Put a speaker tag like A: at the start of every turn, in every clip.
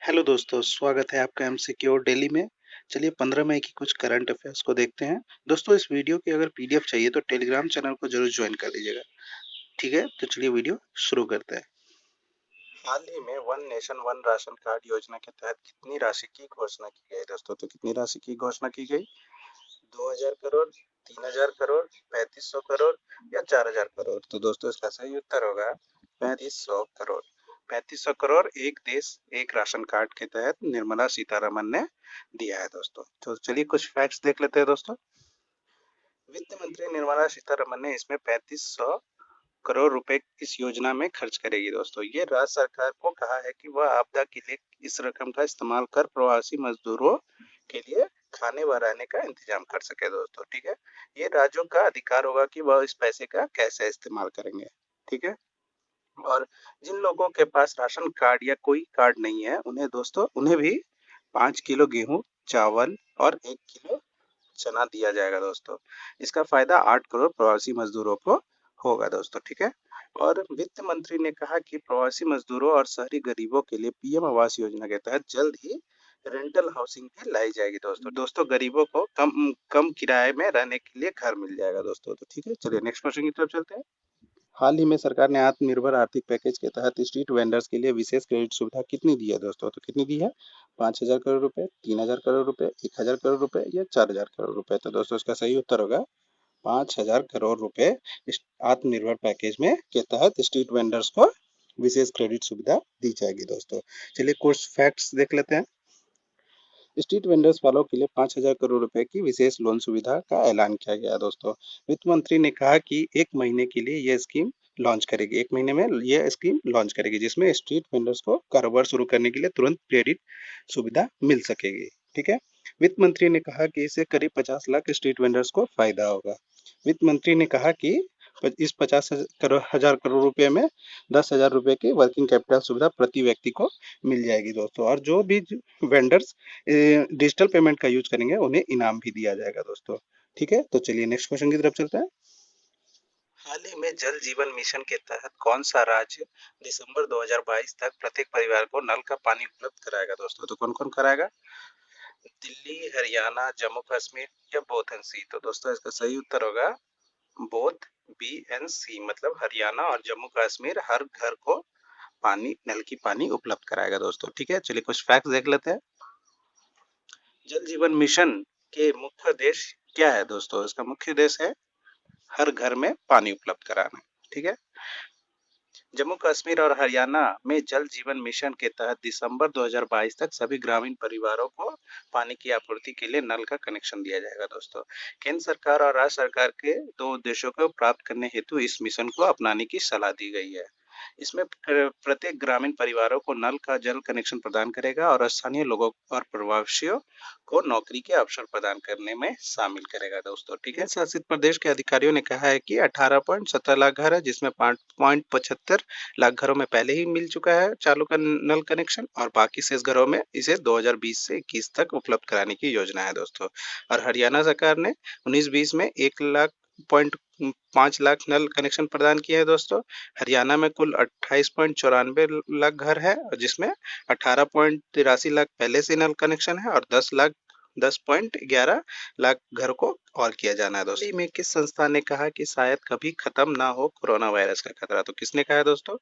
A: Hello दोस्तों, स्वागत है आपका एमसीक्यू डेली में। चलिए 15 मई की कुछ करंट अफेयर्स को देखते हैं। दोस्तों इस वीडियो की अगर पीडीएफ चाहिए तो टेलीग्राम चैनल को जरूर ज्वाइन कर लीजिएगा। ठीक है, तो चलिए वीडियो शुरू करते हैं। हाल ही में one nation one ration card योजना के तहत कितनी राशि की घोषणा की गई दोस्तों? तो कितनी राशि की घोषणा की गई? 2000 करोड़, 3000 करोड़, 3500 करोड़ या 4000 करोड़? तो दोस्तों इसका सही उत्तर होगा 3500 करोड़। 3500 करोड़ एक देश एक राशन कार्ड के तहत निर्मला सीतारमन ने दिया है दोस्तों। तो चलिए कुछ फैक्ट्स देख लेते हैं दोस्तों। वित्त मंत्री निर्मला सीतारमन ने इसमें 3500 करोड़ रुपए इस योजना में खर्च करेगी दोस्तों। ये राज्य सरकार को कहा है कि वह आपदा के लिए इस रकम का इस्तेमाल कर प्रवासी मजदूरों के लिए खाने व रहने का इंतजाम कर सके दोस्तों। ठीक है, ये राज्यों का अधिकार होगा कि वह इस पैसे का कैसे इस्तेमाल करेंगे। ठीक है, और जिन लोगों के पास राशन कार्ड या कोई कार्ड नहीं है उन्हें दोस्तों उन्हें भी 5 किलो गेहूं, चावल और 1 किलो चना दिया जाएगा दोस्तों। इसका फायदा 8 करोड़ प्रवासी मजदूरों को होगा दोस्तों। ठीक है, और वित्त मंत्री ने कहा कि प्रवासी मजदूरों और शहरी गरीबों के लिए पीएम आवास योजना के तहत जल्द ही रेंटल हाउसिंग भी लाई जाएगी दोस्तों। दोस्तों गरीबों को कम कम किराए में रहने के लिए घर मिल जाएगा दोस्तों। तो ठीक है, चलिए नेक्स्ट क्वेश्चन की तरफ चलते हैं। हाल ही में सरकार ने आत्मनिर्भर आर्थिक पैकेज के तहत स्ट्रीट वेंडर्स के लिए विशेष क्रेडिट सुविधा कितनी दी है दोस्तों? तो कितनी दी है? 5,000 करोड़ रुपए, 3,000 करोड़ रुपए, 1,000 करोड़ रुपए या 4,000 करोड़ रुपए? तो दोस्तों इसका सही उत्तर होगा 5,000 करोड़ रुपए इस आत्मनिर्भर पैकेज में के तहत स्ट्रीट वेंडर्स को विशेष क्रेडिट सुविधा दी जाएगी दोस्तों। चलिए कुछ फैक्ट्स देख लेते हैं। स्ट्रीट वेंडर्स वालों के लिए 5,000 करोड़ रुपए की विशेष लोन सुविधा का ऐलान किया गया दोस्तों। वित्त मंत्री ने कहा कि 1 महीने के लिए यह स्कीम लॉन्च करेगी। 1 महीने में यह स्कीम लॉन्च करेगी जिसमें स्ट्रीट वेंडर्स को कारोबार शुरू करने के लिए तुरंत क्रेडिट सुविधा मिल सकेगी। ठीक है, वित्त मंत्री ने कहा कि इससे करीब 50 लाख स्ट्रीट वेंडर्स को फायदा होगा। वित्त मंत्री ने कहा कि इस 50,000 करोड़ रुपए में 10,000 रुपए की वर्किंग कैपिटल सुविधा प्रति व्यक्ति को मिल जाएगी दोस्तों। और जो भी वेंडर्स डिजिटल पेमेंट का यूज करेंगे उन्हें इनाम भी दिया जाएगा दोस्तों। ठीक है, तो चलिए नेक्स्ट क्वेश्चन की तरफ चलते हैं। हाल ही में जल जीवन मिशन के तहत कौन सा राज्य दिसंबर 2022 तक प्रत्येक परिवार को नल का पानी उपलब्ध कराएगा दोस्तों? तो कौन कौन कराएगा? दिल्ली, हरियाणा, जम्मू कश्मीर या बोथ एंड सी? तो दोस्तों इसका सही उत्तर होगा बोथ, बी एंड सी, मतलब हरियाणा और जम्मू कश्मीर हर घर को पानी नल की पानी उपलब्ध कराएगा दोस्तों। ठीक है, चलिए कुछ फैक्ट देख लेते हैं। जल जीवन मिशन के मुख्य उद्देश्य क्या है दोस्तों? इसका मुख्य उद्देश्य है हर घर में पानी उपलब्ध कराना। ठीक है, जम्मू कश्मीर और हरियाणा में जल जीवन मिशन के तहत दिसंबर 2022 तक सभी ग्रामीण परिवारों को पानी की आपूर्ति के लिए नल का कनेक्शन दिया जाएगा दोस्तों। केंद्र सरकार और राज्य सरकार के दो उद्देश्यों को प्राप्त करने हेतु इस मिशन को अपनाने की सलाह दी गई है। इसमें प्रत्येक ग्रामीण परिवारों को नल का जल कनेक्शन प्रदान करेगा और स्थानीय लोगों और प्रवासियों को नौकरी के अवसर प्रदान करने में शामिल करेगा दोस्तों। ठीक है, शासित प्रदेश के अधिकारियों ने कहा है कि 18.17 लाख घर है जिसमें 5.75 लाख घरों में पहले ही मिल चुका है चालू का नल कनेक्शन और बाकी शेष घरों में इसे 2020 से 21 तक उपलब्ध कराने की योजना है दोस्तों। और हरियाणा सरकार ने 19-20 में 1,5 लाख नल कनेक्शन प्रदान किए हैं दोस्तों। हरियाणा में कुल 28.94 लाख घर है जिसमें 18.83 लाख पहले से नल कनेक्शन है और 10.11 लाख घर को और किया जाना है दोस्तों। में किस संस्था ने कहा कि शायद कभी खत्म ना हो कोरोना वायरस का खतरा? तो किसने कहा है दोस्तों?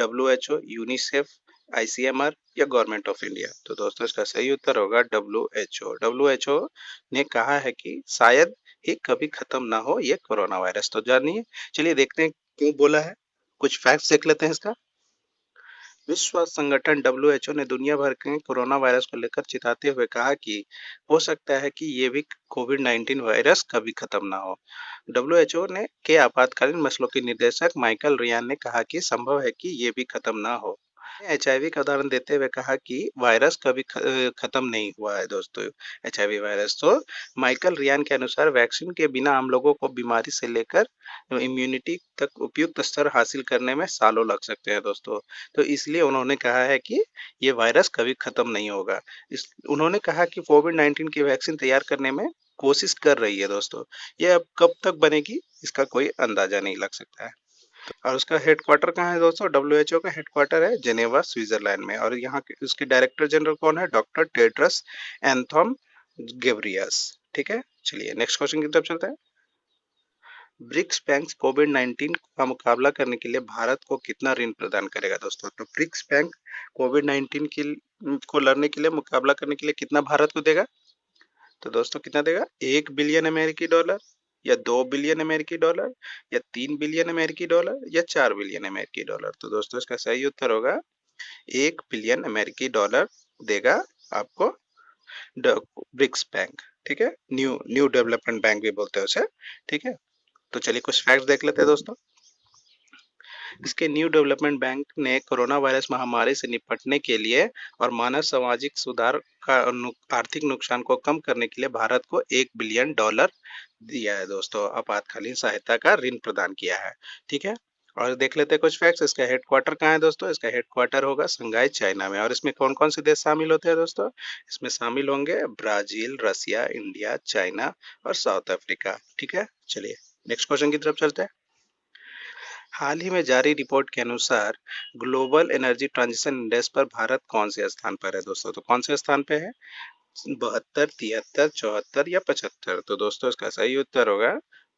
A: WHO, यूनिसेफ, ICMR या गवर्नमेंट ऑफ इंडिया? तो दोस्तों इसका सही उत्तर होगा WHO। WHO ने कहा है कि शायद ही कभी खत्म ना हो ये कोरोना वायरस। तो जानिए, चलिए देखते हैं क्यों बोला है। कुछ फैक्ट्स देख लेते हैं इसका। विश्व स्वास्थ्य संगठन WHO ने दुनिया भर के कोरोना वायरस को लेकर चिताते हुए कहा कि हो सकता है कि ये भी कोविड-19 वायरस कभी खत्म ना हो। WHO ने के आपातकालीन मसलों के निदेशक माइकल रियान ने कहा कि संभव है कि ये भी खत्म ना हो। HIV का उदाहरण देते हुए कहा कि वायरस कभी खत्म नहीं हुआ है दोस्तों। HIV वायरस तो माइकल रियान के अनुसार वैक्सीन के बिना आम लोगों को बीमारी से लेकर इम्यूनिटी तक उपयुक्त स्तर हासिल करने में सालों लग सकते हैं दोस्तों। तो इसलिए उन्होंने कहा है कि ये वायरस कभी खत्म नहीं होगा। उन्होंने कहा कि कोविड-19 की वैक्सीन तैयार करने में कोशिश कर रही है दोस्तों। ये अब कब तक बनेगी इसका कोई अंदाजा नहीं लग सकता है। और उसका हेडक्वार्टर कहाँ है दोस्तों? डब्ल्यूएचओ का हेडक्वार्टर है जेनेवा स्विट्जरलैंड में। और यहाँ के उसके डायरेक्टर जनरल कौन है? Doctor Tedros Adhanom Ghebreyesus. ठीक है, चलिए नेक्स्ट क्वेश्चन की तरफ चलते हैं। ब्रिक्स बैंक कोविड 19 का मुकाबला करने के लिए भारत को कितना ऋण प्रदान करेगा दोस्तों? तो ब्रिक्स बैंक कोविड 19 को लड़ने के लिए, मुकाबला करने के लिए कितना भारत को देगा? तो दोस्तों कितना देगा? 1 बिलियन अमेरिकी डॉलर, या 2 बिलियन अमेरिकी डॉलर, या 3 बिलियन अमेरिकी डॉलर, या 4 बिलियन अमेरिकी डॉलर? तो दोस्तों इसका सही उत्तर होगा 1 बिलियन अमेरिकी डॉलर देगा आपको ब्रिक्स बैंक। ठीक है, न्यू न्यू डेवलपमेंट बैंक भी बोलते हैं उसे। ठीक है, तो चलिए कुछ फैक्ट्स देख लेते हैं दोस्तों। इसके न्यू डेवलपमेंट बैंक ने कोरोना वायरस महामारी से निपटने के लिए और मानव सामाजिक सुधार का आर्थिक नुकसान को कम करने के लिए भारत को 1 बिलियन डॉलर दिया है दोस्तों, आपातकालीन सहायता का ऋण प्रदान किया है। ठीक है, और देख लेते हैं कुछ फैक्ट्स। इसका हेडक्वार्टर कहाँ है दोस्तों? इसका हेडक्वार्टर होगा संघाई चाइना में। और इसमें कौन कौन से देश शामिल होते हैं दोस्तों? इसमें शामिल होंगे ब्राजील, रसिया, इंडिया, चाइना और साउथ अफ्रीका। ठीक है, चलिए नेक्स्ट क्वेश्चन की तरफ चलते हैं। हाल ही में जारी रिपोर्ट के अनुसार ग्लोबल एनर्जी ट्रांजिशन इंडेक्स पर भारत कौन से स्थान पर है दोस्तों? तो कौन से स्थान पे है? 72, 73, 74 या 75? तो दोस्तों इसका सही उत्तर होगा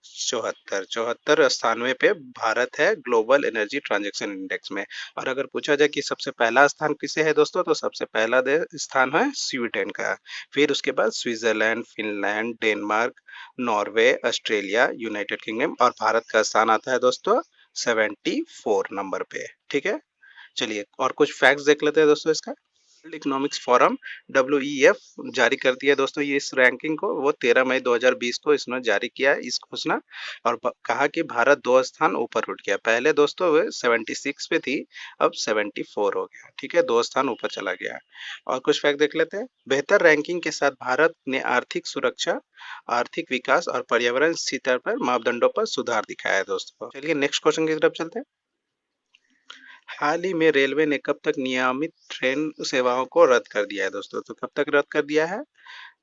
A: 74। 74 स्थानवे पे भारत है ग्लोबल एनर्जी ट्रांजैक्शन इंडेक्स में। और अगर पूछा जाए कि सबसे पहला स्थान किसे है दोस्तों, तो सबसे पहला स्थान है स्वीडन का। फिर उसके बाद Switzerland, Finland, Denmark, Norway, Australia, United kingdom, और भारत का स्थान आता है दोस्तों 74 नंबर पे। ठीक है, चलिए और कुछ फैक्ट्स देख लेते हैं दोस्तों इसका। वर्ल्ड इकोनॉमिक्स फोरम WEF जारी कर दिया दोस्तों ये इस रैंकिंग को। वो 13 मई 2020 को इसने जारी किया है इस घोषणा। और कहा कि भारत 2 स्थान ऊपर उठ गया। पहले दोस्तों वो 76 पे थी, अब 74 हो गया। ठीक है, 2 स्थान ऊपर चला गया। और कुछ फैक्ट देख लेते हैं। बेहतर रैंकिंग के साथ भारत ने आर्थिक सुरक्षा, आर्थिक विकास और पर्यावरण स्थिति पर मापदंडों पर सुधार दिखाया है दोस्तों। चलिए नेक्स्ट क्वेश्चन की तरफ चलते हैं। हाल ही में रेलवे ने कब तक नियमित ट्रेन सेवाओं को रद्द कर दिया है दोस्तों? तो कब तक रद्द कर दिया है?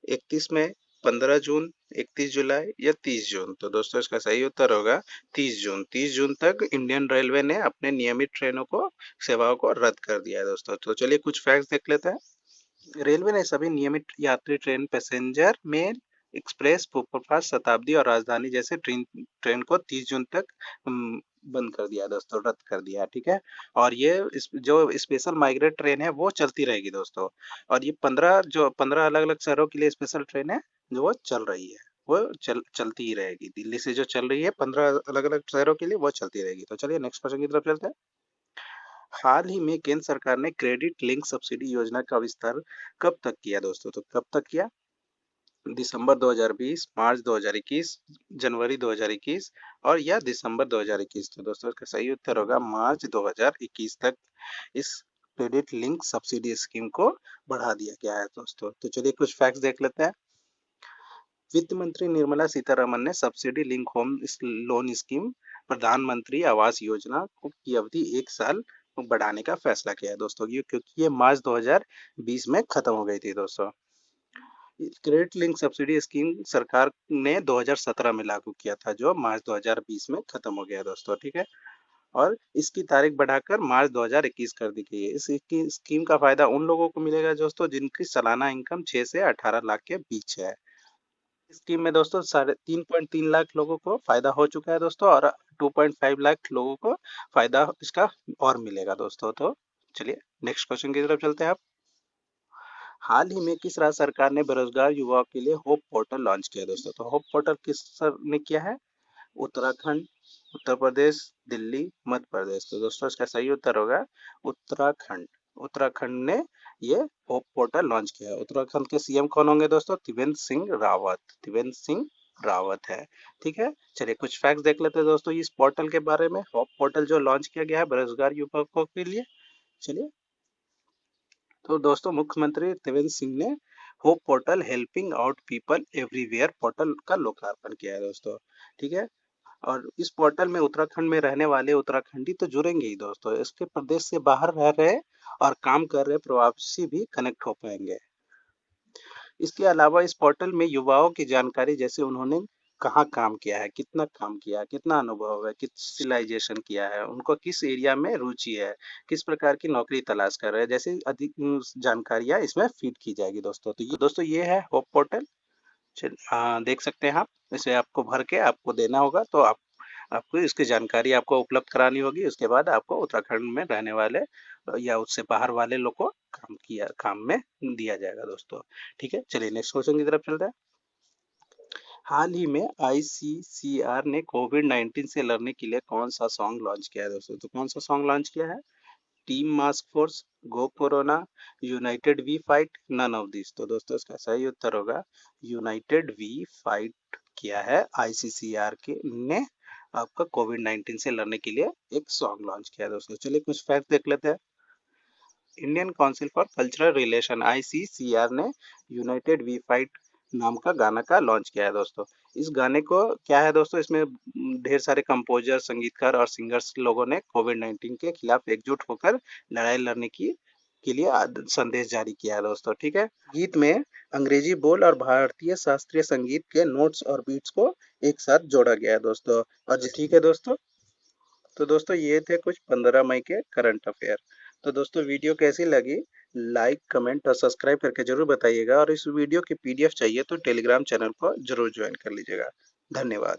A: 31 मई, 15 जून, 31 जुलाई या 30 जून? तो दोस्तों इसका सही उत्तर होगा 30 जून। 30 जून तक इंडियन रेलवे ने अपने नियमित ट्रेनों को, सेवाओं को रद्द कर दिया है दोस्तों। तो चलिए कुछ फैक्ट्स देख लेते हैं। रेलवे ने सभी नियमित यात्री train, passenger mail, express, superfast, Shatabdi और राजधानी जैसे ट्रेन ट्रेन को 30 जून तक बंद कर दिया दोस्तों, रद्द कर दिया। ठीक है, और ये जो स्पेशल माइग्रेट ट्रेन है वो चलती रहेगी दोस्तों। और ये 15 अलग अलग शहरों के लिए स्पेशल ट्रेन है जो वो चल रही है, वो चलती ही रहेगी। दिल्ली से जो चल रही है 15 अलग अलग शहरों के लिए, वो चलती रहेगी। तो चलिए नेक्स्ट क्वेश्चन की तरफ चलते हैं। हाल ही में केंद्र सरकार ने क्रेडिट लिंक सब्सिडी योजना का विस्तार कब तक किया दोस्तों? तो कब तक किया? दिसंबर 2020, मार्च 2021, जनवरी 2021 और या दिसंबर 2021? तो दोस्तों इसका सही उत्तर होगा मार्च 2021 तक इस क्रेडिट लिंक सब्सिडी स्कीम को बढ़ा दिया गया है दोस्तों। तो चलिए कुछ फैक्ट्स देख लेते हैं। वित्त मंत्री निर्मला सीतारमन ने subsidy link home loan scheme, प्रधानमंत्री आवास योजना की अवधि 1 साल बढ़ाने का फैसला किया है दोस्तों। ये क्योंकि ये मार्च 2020 में खत्म हो गई थी दोस्तों। क्रेडिट लिंक सब्सिडी स्कीम सरकार ने 2017 में लागू किया था, जो मार्च 2020 में खत्म हो गया दोस्तों। ठीक है, और इसकी तारीख बढ़ाकर मार्च 2021 कर दी गई है। इस स्कीम का फायदा उन लोगों को मिलेगा दोस्तों जिनकी सालाना इनकम 6 से 18 लाख के बीच है। स्कीम में दोस्तों 3.3 लाख लोगों को फायदा हो चुका है दोस्तों, और 2.5 लाख लोगों को फायदा इसका और मिलेगा दोस्तों। तो चलिए नेक्स्ट क्वेश्चन की तरफ चलते हैं आप। हाल ही में किस राज्य सरकार ने बेरोजगार युवाओं के लिए होप पोर्टल लॉन्च किया दोस्तों? तो होप पोर्टल किस सर ने किया है? उत्तराखंड, उत्तर प्रदेश, दिल्ली, मध्य प्रदेश? तो दोस्तों इसका सही उत्तर होगा उत्तराखंड। उत्तराखंड ने ये होप पोर्टल लॉन्च किया है। उत्तराखंड के सीएम कौन होंगे दोस्तों? त्रिवेंद्र सिंह रावत। त्रिवेंद्र सिंह रावत है। ठीक है, चलिए कुछ फैक्ट्स देख लेते हैं दोस्तों इस पोर्टल के बारे में। होप पोर्टल जो लॉन्च किया गया है बेरोजगार युवकों के लिए। चलिए, तो दोस्तों मुख्यमंत्री त्रिवेंद्र सिंह ने hope portal helping out people everywhere portal का लोकार्पण किया है दोस्तों। ठीक है, और इस पोर्टल में उत्तराखंड में रहने वाले उत्तराखंडी तो जुड़ेंगे ही दोस्तों, इसके प्रदेश से बाहर रह रहे और काम कर रहे प्रवासी भी कनेक्ट हो पाएंगे। इसके अलावा इस पोर्टल में युवाओं की जानकारी, जैसे उन्होंने कहाँ काम किया है, कितना काम किया है, कितना अनुभव है, किस स्पेशलाइजेशन किया है, उनको किस एरिया में रुचि है, किस प्रकार की नौकरी तलाश कर रहे हैं, जैसे अधिक जानकारियाँ इसमें फीड की जाएगी दोस्तों। तो दोस्तों ये है होप पोर्टल। देख सकते हैं आप, इसे आपको भर के आपको देना होगा, तो आपको इसकी जानकारी आपको उपलब्ध करानी होगी। उसके बाद आपको उत्तराखंड में रहने वाले या उससे बाहर वाले लोग को काम में दिया जाएगा दोस्तों। ठीक है, चलिए नेक्स्ट क्वेश्चन की तरफ चलते हैं। हाल ही में आईसीसीआर ने कोविड-19 से लड़ने के लिए कौन सा सॉन्ग लॉन्च किया है दोस्तों? तो कौन सा सॉन्ग लॉन्च किया है? Team mask force, go corona, united we fight, none of this. तो दोस्तों इसका सही उत्तर होगा यूनाइटेड वी फाइट किया है आईसीसीआर के ने आपका कोविड-19 से लड़ने के लिए एक सॉन्ग लॉन्च किया है दोस्तों। चलिए कुछ फैक्ट देख लेते हैं। Indian council for cultural relation ICCR ने यूनाइटेड वी फाइट नाम का गाना का लॉन्च किया है दोस्तों। इस गाने को क्या है दोस्तों, इसमें ढेर सारे कंपोजर, संगीतकार और सिंगर्स लोगों ने कोविड-19 के खिलाफ एकजुट होकर लड़ाई लड़ने की के लिए संदेश जारी किया है दोस्तों। ठीक है, गीत में अंग्रेजी बोल और भारतीय शास्त्रीय संगीत के नोट्स और बीट्स को एक साथ जोड़ा गया है दोस्तों। और ठीक है दोस्तों, तो दोस्तों ये थे कुछ 15 मई के करंट अफेयर। तो दोस्तों वीडियो कैसी लगी, लाइक कमेंट और सब्सक्राइब करके जरूर बताइएगा, और इस वीडियो की पीडीएफ चाहिए तो टेलीग्राम चैनल को जरूर ज्वाइन कर लीजिएगा। धन्यवाद।